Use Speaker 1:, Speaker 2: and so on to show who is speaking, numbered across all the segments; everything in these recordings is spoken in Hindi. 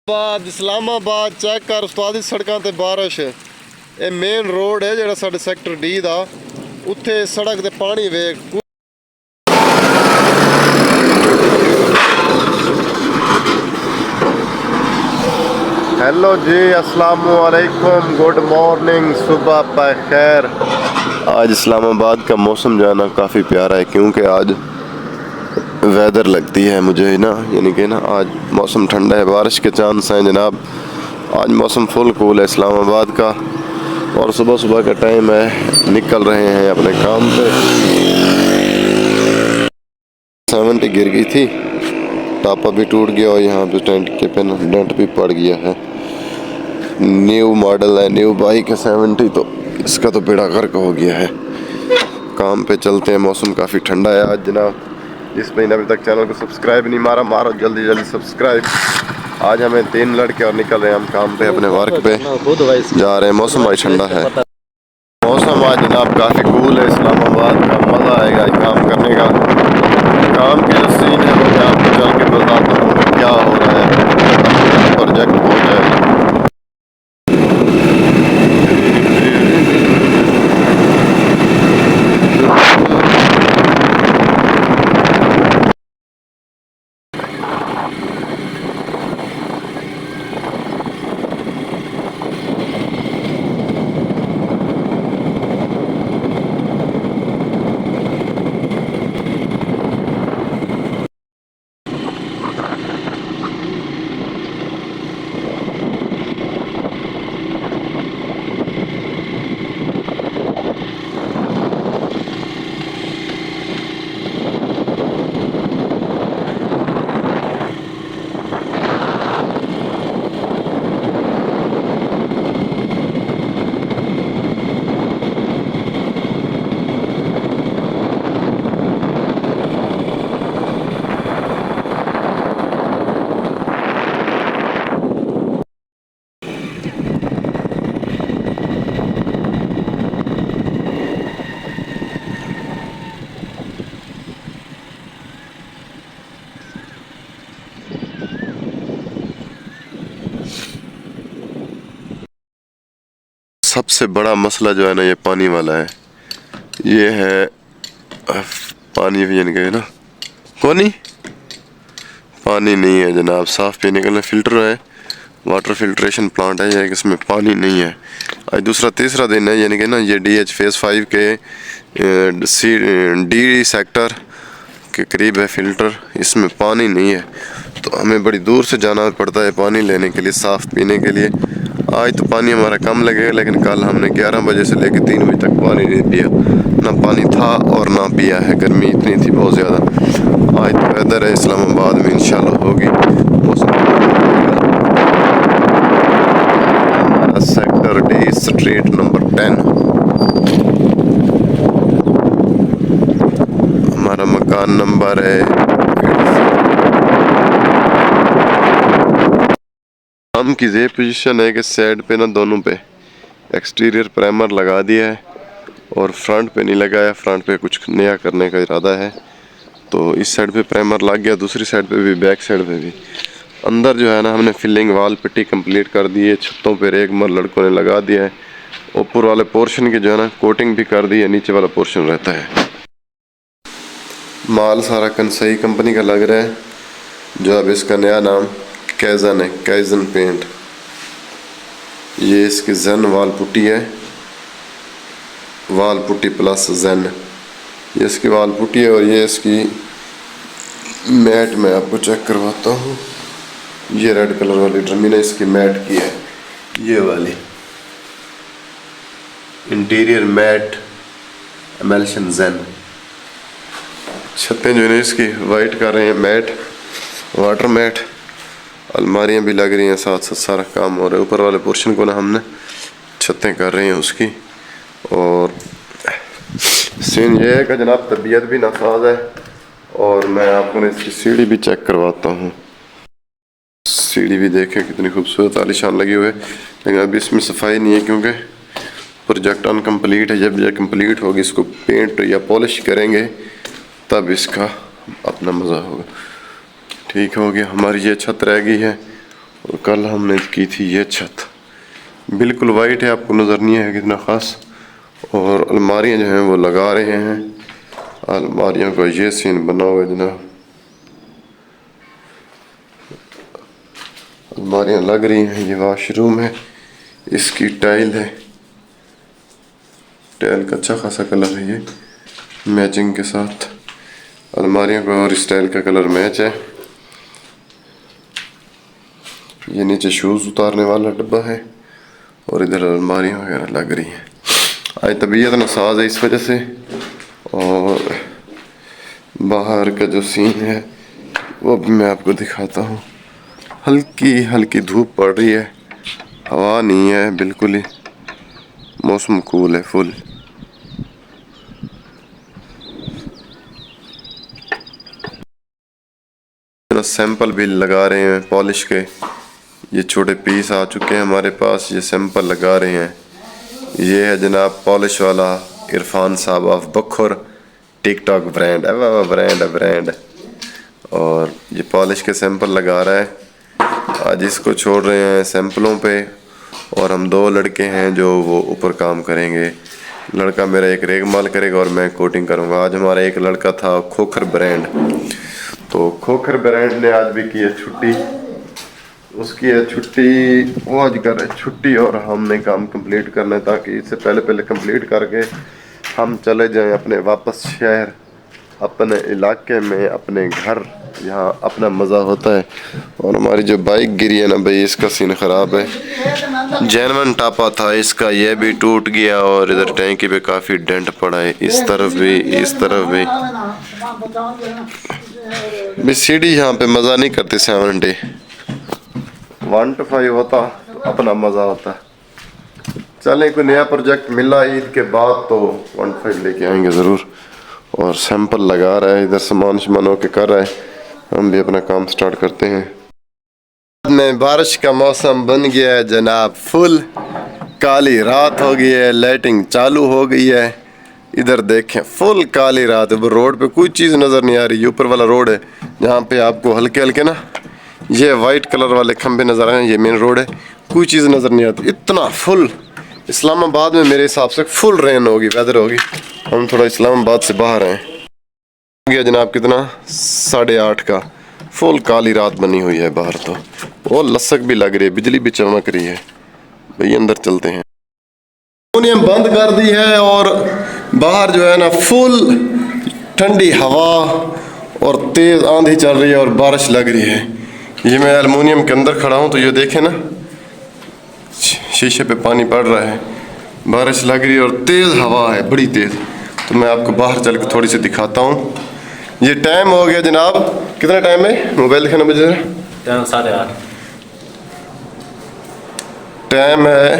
Speaker 1: इस्लामाबाद चेक कर उस्ताद सड़कों ते बारिश ये मेन रोड है जो साढ़े सैक्टर डी का उत्थे सड़क ते पानी वेग। हेलो जी अस्सलामु अलैकुम, गुड मॉर्निंग, सुबह बखैर। आज इस्लामाबाद का मौसम जो है ना काफ़ी प्यारा है क्योंकि आज वेदर लगती है मुझे ना, यानी कि ना आज मौसम ठंडा है, बारिश के चांस हैं जनाब। आज मौसम फुल कूल है इस्लामाबाद का और सुबह सुबह का टाइम है, निकल रहे हैं अपने काम पे। 70 गिर गई थी, टापा भी टूट गया और यहाँ पे टेंट के पे ना डेंट भी पड़ गया है। न्यू मॉडल है, न्यू बाइक है 70, तो इसका तो बेड़ा गर्क हो गया है। काम पे चलते हैं, मौसम काफ़ी ठंडा है आज जनाब। जिस भाई ने अभी तक चैनल को सब्सक्राइब नहीं मारा, मारो जल्दी जल्दी सब्सक्राइब। आज हमें 3 लड़के और निकल रहे हैं हम काम पे, अपने वर्क पे जा रहे हैं। मौसम आज ठंडा है, मौसम आज जनाब काफ़ी कूल है इस्लामाबाद का। मज़ा आएगा आज काम करने का। काम के जो सीन है वो मैं आपको चल के बताता हूँ क्या हो रहा है। प्रोजेक्ट पहुँचा है। सबसे बड़ा मसला जो है ना ये पानी वाला है। ये है पानी भी इनके ना कौन पानी नहीं है जनाब, साफ़ पीने के लिए फ़िल्टर है, वाटर फिल्ट्रेशन प्लांट है ये, इसमें पानी नहीं है। आज दूसरा तीसरा दिन है, यानी कि ना ये DH फेज़ 5 के D सेक्टर के करीब है फ़िल्टर, इसमें पानी नहीं है। तो हमें बड़ी दूर से जाना पड़ता है पानी लेने के लिए, साफ़ पीने के लिए। आज तो पानी हमारा कम लगेगा, लेकिन कल हमने 11 बजे से लेकर 3 बजे तक पानी नहीं पिया, ना पानी था और ना पिया है। गर्मी इतनी थी बहुत ज़्यादा। आज तो वेदर है इस्लामाबाद में इंशाल्लाह होगी मौसम। हमारा सेक्टर D स्ट्रीट नंबर 10, हमारा मकान नंबर है। काम की ये पोजीशन है कि साइड पे ना दोनों पे एक्सटीरियर प्राइमर लगा दिया है और फ्रंट पे नहीं लगाया। फ्रंट पे कुछ नया करने का इरादा है, तो इस साइड पे प्राइमर लग गया, दूसरी साइड पे भी, बैक साइड पे भी। अंदर जो है ना हमने फिलिंग वाल पट्टी कंप्लीट कर दी है, छतों पे रेगमर लड़कों ने लगा दिया है। ऊपर वाले पोर्शन की जो है ना कोटिंग भी कर दी है, नीचे वाला पोर्शन रहता है। माल सारा कंसई कंपनी का लग रहा है, जो अब इसका नया नाम कैज़न है, कैज़न पेंट। ये इसकी जन वाल पुट्टी है, वाल पुट्टी प्लस जन, ये इसकी वाल पुट्टी है। और ये इसकी मैट मैं आपको चेक करवाता हूँ। ये रेड कलर वाली ड्रमी ने इसकी मैट की है, ये वाली इंटीरियर मैट एमल्शन जन। छतें जो है इसकी वाइट कर रहे हैं, मैट, वाटर मैट। अलमारियाँ भी लग रही हैं, साथ साथ सारा काम हो रहा है। ऊपर वाले पोर्शन को ना हमने छतें कर रहे हैं उसकी। और सीन ये है कि जनाब तबीयत भी नासाज है, और मैं आपको ना इसकी सीढ़ी भी चेक करवाता हूँ। सीढ़ी भी देखें कितनी खूबसूरत आलीशान लगी हुई है, लेकिन अभी इसमें सफाई नहीं है क्योंकि प्रोजेक्ट अनकम्प्लीट है। जब ये कम्प्लीट होगी, इसको पेंट या पॉलिश करेंगे तब इसका अपना मज़ा होगा। ठीक हो गया। हमारी ये छत रह गई है और कल हमने की थी ये छत, बिल्कुल वाइट है, आपको नज़र नहीं है कितना ख़ास। और अलमारियाँ जो हैं वो लगा रहे हैं, अलमारियों का ये सीन बना हुआ है जनाब, अलमारियाँ लग रही हैं। ये वॉशरूम है, इसकी टाइल है, टाइल का अच्छा खासा कलर है, ये मैचिंग के साथ अलमारियों का और इस टाइल का कलर मैच है। ये नीचे शूज़ उतारने वाला डब्बा है और इधर अलमारियाँ वगैरह लग रही हैं। आज तबीयत नासाज है इस वजह से। और बाहर का जो सीन है वो भी मैं आपको दिखाता हूँ। हल्की हल्की धूप पड़ रही है, हवा नहीं है बिल्कुल ही, मौसम कूल है फुल। सैंपल भी लगा रहे हैं पॉलिश के, ये छोटे पीस आ चुके हैं हमारे पास, ये सैंपल लगा रहे हैं। ये है जनाब पॉलिश वाला इरफान साहब ऑफ बखर, टिकटॉक ब्रांड ब्रांड। और ये पॉलिश के सैंपल लगा रहा है, आज इसको छोड़ रहे हैं सैंपलों पे। और हम 2 लड़के हैं जो वो ऊपर काम करेंगे। लड़का मेरा एक रेगमाल करेगा और मैं कोटिंग करूँगा। आज हमारा एक लड़का था खोखर ब्रांड, तो खोखर ब्रांड ने आज भी की है छुट्टी, उसकी है छुट्टी, वो आज कर रहे छुट्टी और हमने काम कंप्लीट करना है, ताकि इससे पहले कंप्लीट करके हम चले जाएं अपने वापस शहर, अपने इलाके में, अपने घर, यहाँ अपना मज़ा होता है। और हमारी जो बाइक गिरी है ना भाई, इसका सीन ख़राब है, जेनवन टापा था इसका, ये भी टूट गया और इधर टैंकी पे काफ़ी डेंट पड़ा है, इस तरफ भी इस तरफ भी। सीढ़ी यहाँ पे मज़ा नहीं करती, 70 1 to 5 होता तो अपना मज़ा होता। चलें, कोई नया प्रोजेक्ट मिला ईद के बाद तो 1 to 5 लेके आएंगे ज़रूर। और सैंपल लगा रहा है इधर, सामान होके कर रहा है, हम भी अपना काम स्टार्ट करते हैं। में बारिश का मौसम बन गया है जनाब, फुल काली रात हो गई है, लाइटिंग चालू हो गई है। इधर देखें फुल काली रात है, रोड पे कोई चीज़ नज़र नहीं आ रही। ये ऊपर वाला रोड है जहाँ पे आपको हल्के हल्के ना ये वाइट कलर वाले खंबे नज़र आए हैं, ये मेन रोड है, कोई चीज़ नज़र नहीं आती। इतना फुल इस्लामाबाद में मेरे हिसाब से फुल रेन होगी, वेदर होगी। हम थोड़ा इस्लामाबाद से बाहर हैं। हो गया जनाब कितना 8:30 का, फुल काली रात बनी हुई है बाहर, तो और लसक भी लग रही है, बिजली भी चमक रही है। भाई अंदर चलते हैं। हारमोनियम बंद कर दी है और बाहर जो है ना फुल ठंडी हवा और तेज़ आंधी चल रही है और बारिश लग रही है। ये मैं एल्युमिनियम के अंदर खड़ा हूँ, तो ये देखें ना शीशे पे पानी पड़ रहा है, बारिश लग रही है और तेज़ हवा है, बड़ी तेज़। तो मैं आपको बाहर चल के थोड़ी सी दिखाता हूँ। ये टाइम हो गया जनाब, कितना टाइम है, मोबाइल दिखाना मुझे,
Speaker 2: टाइम 8:30
Speaker 1: टाइम है।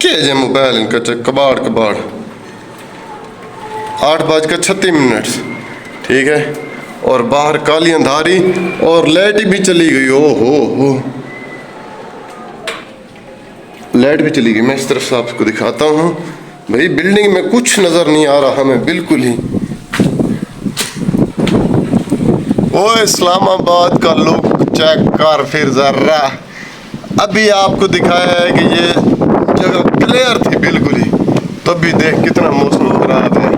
Speaker 1: क्या जे मोबाइल इनका कबाड़ 8:36, ठीक है। और बाहर काली अंधारी और लाइट भी चली गई, ओ हो लाइट भी चली गई। मैं इस तरफ से आपको दिखाता हूँ भाई, बिल्डिंग में कुछ नज़र नहीं आ रहा हमें बिल्कुल ही। ओ इस्लामाबाद का लुक चेक कर फिर जरा, अभी आपको दिखाया है कि ये जगह क्लियर थी बिल्कुल ही, तब भी देख कितना मौसम खराब है।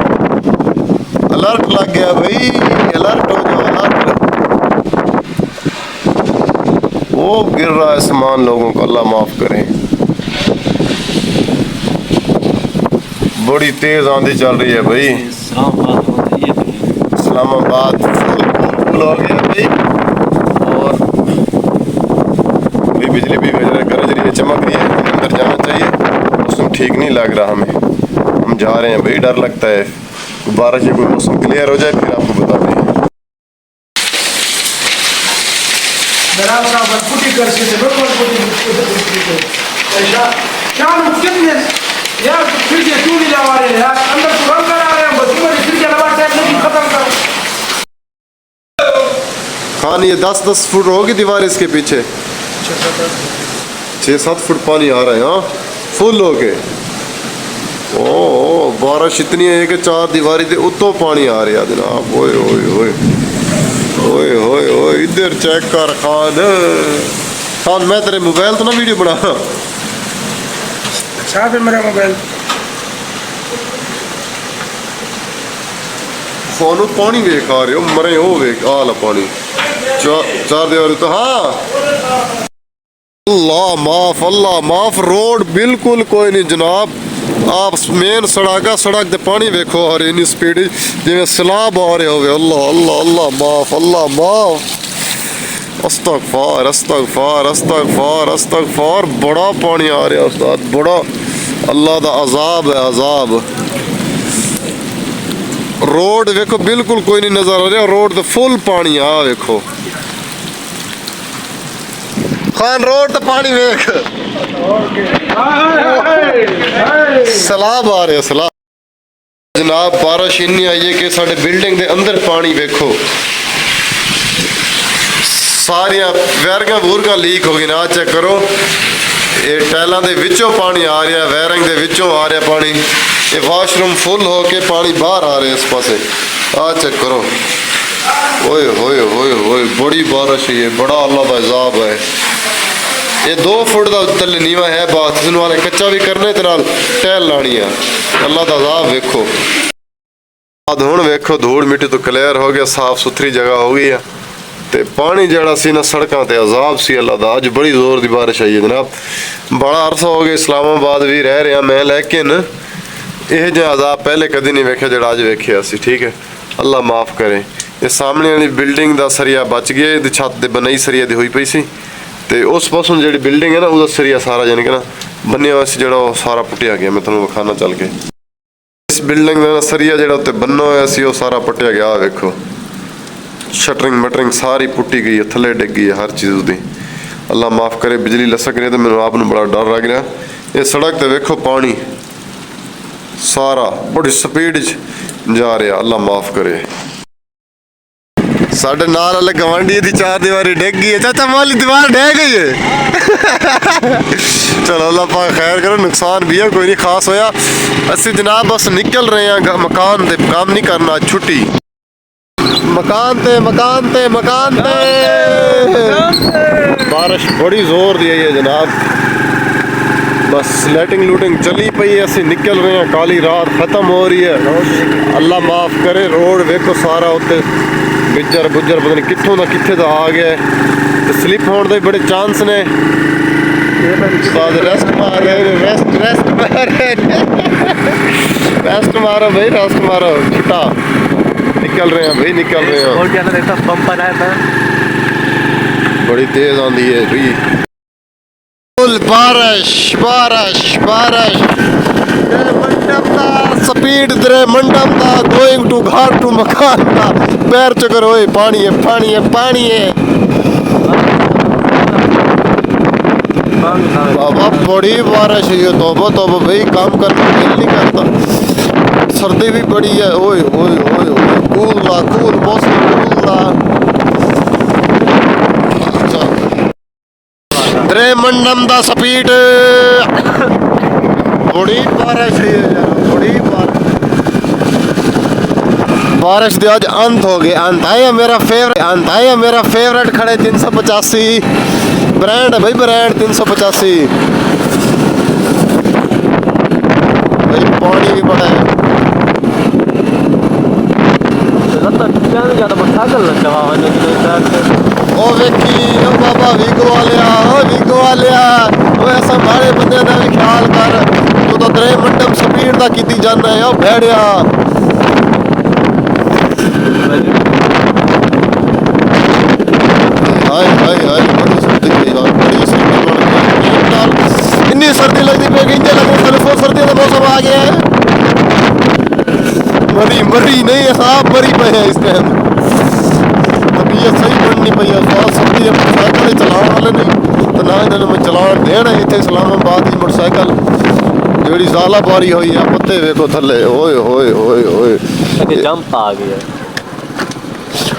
Speaker 1: अलर्ट लग गया भाई, अलर्ट हो जाओ, अलर्ट। वो गिर रहा है सामान लोगों को, अल्लाह माफ करे। बड़ी तेज आंधी चल रही है भाई, इस्लामाबाद फुल हो गया भाई। और भाई बिजली भी गरज रही है, चमक रही है, अंदर जाना चाहिए, मौसम ठीक नहीं लग रहा हमें, हम जा रहे हैं भाई, डर लगता है। बारिश से कोई मौसम क्लियर हो जाए फिर आपको बता दें। खान ये 10-10 फुट होगी दीवार इसके पीछे, 6-7 फुट पानी आ रहा है, हाँ फुल हो के। ओ बारिश इतनी है कि 4 दीवारी से उत्तों पानी आ रहा है जनाब, ओए ओए ओए। ओए ओए ओए इधर चेक कर खान। खान मैं तेरे मोबाइल तो ना वीडियो बना।
Speaker 2: साफ है मेरा मोबाइल।
Speaker 1: खानू पानी वेख आ रहे हो मरे हो वेख आ ला पानी चार दीवार तो हाँ। अल्लाह माफ रोड बिल्कुल कोई नहीं जनाब। आप मेन सड़क है सड़क ते पानी वेखो आ रही इन्नी स्पीड जिवें सैलाब आ रहे हो। अल्लाह अल्लाह अल्लाह माफ अस्तगफार अस्तगफार अस्तगफार अस्तगफार। बड़ा पानी आ रहा उस्ताद बड़ा अल्लाह दा अजाब है अजाब। रोड वेखो बिल्कुल कोई नहीं नजर आ रहा रोड तो फुल पानी आ वेखो खान रोड तो पानी वेख सैलाब आ रहे सैलाब जनाब। बारिश इन्नी आई है कि साढ़े बिल्डिंग के अंदर पानी वेखो सारिया वायरिंगां वूरिंगां लीक हो गई ना चेक करो ये टाइलों के विचों पानी आ रहा वायरिंग के विचों आ रहा पानी ये वाशरूम फुल हो के पानी बाहर आ रहा है इस पासे आ चेक करो। ओए होए होए होए बड़ी बारिश है ये बड़ा अल्लाह का अजाब है। ये 2 फुट का थले नीवा है बाथरूम वाले कच्चा भी करने ते नाल टाइल लानी है अल्लाह का अजाब वेखो। हुण वेखो धूड़ मिट्टी तो क्लियर हो गया साफ सुथरी जगह हो गई है ते पानी जड़ा सी ना सड़कों ते अजाब सी अल्लाह दा। अज बड़ी जोर की बारिश आई है जनाब। बड़ा अरसा हो गया इस्लामाबाद भी रह रहा मैं लेकिन यह जो अजाब पहले कभी नहीं वेख्या जड़ा अज वेख्या सी। ठीक है अल्लाह माफ़ करे। ये सामने वाली बिल्डिंग का सरिया बच गया ये छत दे बनई सरिया दी हुई पई सी ते उस पासों जी बिल्डिंग है ना उसका सरिया सारा जानी कि ना बनिया हुआ सी जड़ा सारा पुटिया गया। मैं तुहानूं विखाना चल के इस बिल्डिंग का सरिया जड़ा उत्ते बन्ना हुआ सी सारा पुटिया गया। वेखो शटरिंग मटरिंग सारी पुट्टी गई है थले डिग गई है हर चीज़ उसकी अल्लाह माफ़ करे। बिजली लसक रही है तो मैंने आप बड़ा डर लग रहा। ये सड़क तो वेखो पानी सारा बड़ी स्पीड जा रहा अल्लाह माफ़ करे। साढ़े नाल वाले गवांढी की 4 दीवारी डिग गई है चाचा वाली दीवार ढह गई है। चलो अल्लाह पाक खैर करो नुकसान भी है कोई नहीं खास होया। असि जनाब बस निकल रहे हैं मकान ते काम नहीं करना छुट्टी मकान ते बारिश बड़ी जोर दी है जनाब। बस लाइटिंग लूटिंग चली पई है असि निकल रहे हैं काली रात ख़त्म हो रही है। अल्लाह माफ़ करे रोड वेखो सारा उत्ते बिजर बुजर पता नहीं कितों का कित्थे दा आ गया है तो स्लिप होने के बड़े चांस ने। रेस्ट मारो भाई रेस्ट मारो छुट्टा निकल रहे हैं भाई निकल रहे हैं। बड़ी तेज आंधी है भाई बारिश बारिश बारिश स्पीड दरे मंडप दा गोइंग टू घाट टू मकान दा पैर चकर होए पानी है पानी है पानी है। बाबा बड़ी बारिश है ये तौबा तौबा भाई काम करना दिल नहीं करता। सर्दी भी बड़ी है ओए ओए ओए ओए कूल मौसम कूल दरे मंडम दा स्पीड बड़ी बारिश है यार बड़ी बारिश दे आज अंत हो गया अंत है मेरा फेवरेट खड़े 385 ब्रांड है भाई ब्रांड 385 भाई पानी भी बड़ा है। ओ वेखी ओ बाबा वीगो वालिया ओ ऐसा माड़े बंदे का भी ख्याल कर तू तो दरे मंडम स्पीड का की जाना है ओ भेड़िया। हाय हाय हाय बड़ी सर्दी इन्नी सर्दी लगती पे इंजे लगे टेलीफोन सर्दी का मौसम आ गया है। मरी नहीं है साहब मरी पे है इस टाइम तबीयत सही बननी पई है। सर्दी मोटरसाइकिल चलाने वाले नहीं तो ना इन्होंने मैं चलान देना इतने इस्लामाबाद की मोटरसाइकिल जी ज़ाला बारी हुई है पत्ते वेखो थले ओए होए होए होए
Speaker 3: जंप आ गया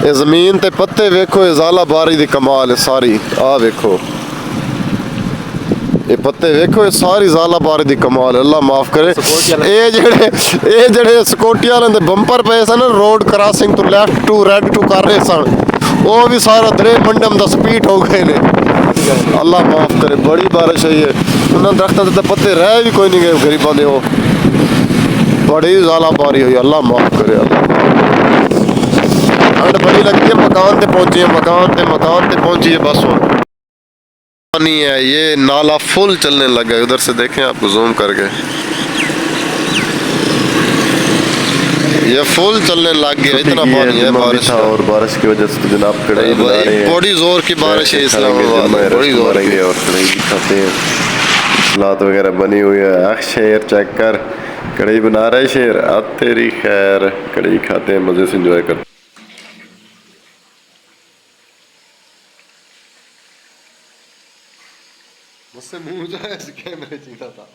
Speaker 1: ये जमीन ते पत्ते वेखो ये ज़ाला बारी दी कमाल है सारी आ वेखो ये पत्ते वेखो ये सारी ज़ाला बारी दी कमाल है अल्लाह माफ़ करे। ये जेड़े सिक्योरिटी वाले दे बंपर पे सन रोड क्रॉसिंग तो लेफ्ट टू रेड टू कर रहे सन वो भी सारा दरे मंडम 10 फीट हो गए ने। अल्लाह माफ करे, बड़ी बारिश है ये। उन्होंने दरख्तों से पत्ते रह भी कोई नहीं गए गरीबों ने, वो बड़ी ज़्यादा बारी हुई। अल्लाह माफ करे, अल्लाह ठंड बड़ी लगती है। मकान पे पहुंची है, मकान पे पहुंची है बस। वो पानी है, ये नाला फुल चलने लगा है। उधर से देखें आपको जूम करके, ये फुल चलने लग गया, इतना पानी है बारिश का।
Speaker 2: और बारिश की वजह से तो जनाब कढ़ाई बना रहे हैं।
Speaker 1: बड़ी जोर की बारिश है इस्लामाबाद में, बड़ी जोर की।
Speaker 2: और कढ़ाई भी खाते हैं, सलाद वगैरह बनी हुई है। शेर चेक कर, कढ़ाई बना रहे शेर। अब तेरी खैर, कढ़ाई खाते हैं, मजे से एंजॉय करते हैं।
Speaker 1: मुझसे मुंह जो है कैमरे चीना था।